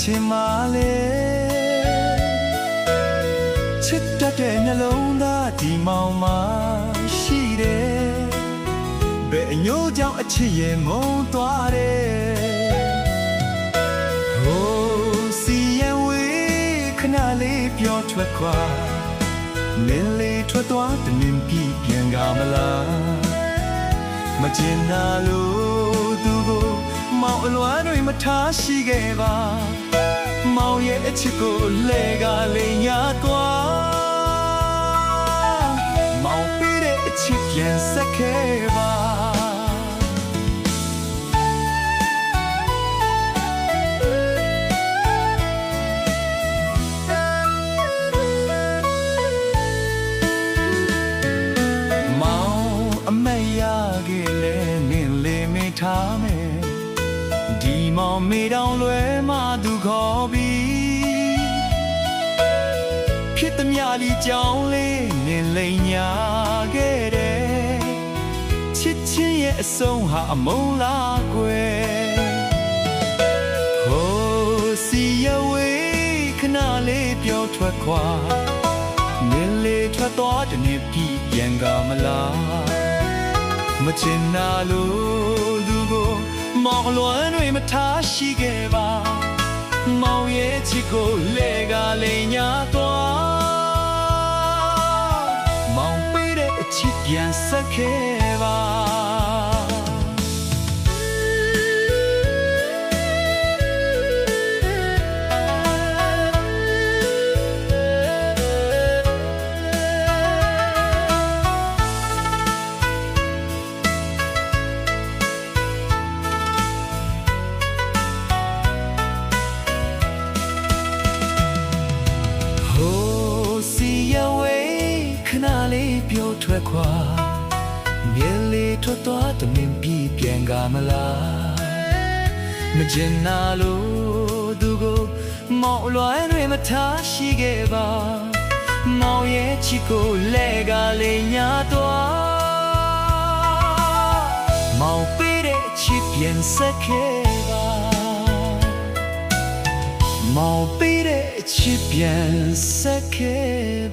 ချင်မှလေချစ်တတ်တဲ့နှလုံးသားဒီမောင်မရှိတယ်ဘယ်အညိုးကြောင့်အချစ်ရဲ့မုန်းသွားတယ်ဟိုစီရင်ဝေးခဏလေးပြောထွက်ခွာလင်းလေးထွက်သွားတမင်ပြီးပြန်ကမလားမကျင်နာလို့သူကိုမောင်အလွမ်းတွေမထားရှိခဲ့ပါမောင်ရဲ့အချစ်ကိုလဲကလေးညာသွားမောင်ပေးတဲ့အချစ်ပြန်ဆက်ခဲ့ပါအမေရခဲ့လေနင်းလေးမိထားမယ်ဒီမောင်မေတောင်လွယ်မှသူခေါ်ပြီးဖြစ်သမျှလီကြောင်းလေးနင်းလိမ်ညာခဲ့တယ်ချစ်ချင်းရဲ့အဆုံးဟာအမုန်းလားကွယ်ဟိုစီရဝေးခဏလေးပြောထွက်ခွာနင်းလေးထွက်သွားတဲ့နေ့ပြီးပြန်ကမလားမချင်နာလို့သူကိုမောင်လွမ်းတွေမထားရှိခဲ့ပါမောင်ရဲ့ချစ်ကိုလဲကလေးညာသွားမောင်ပေးတဲ့အချစ်ပြန်ဆက်ခဲ့ပါပြောထွက်ခွာမြေလေးထွက်သွားတမင်ပြီးပြန်ကမလားမကျင်နာလို့သူကိုမောင်လွယ်တွေမထားရှိခဲ့ပါမောင်ရဲ့ချစ်ကိုလဲကလေးညာသွားမောင်ပေးတဲ့ချစ်ပြန်ဆက်ခဲ့ပါမောင်ပေးတဲ့ချစ်ပြန်ဆက်ခဲ့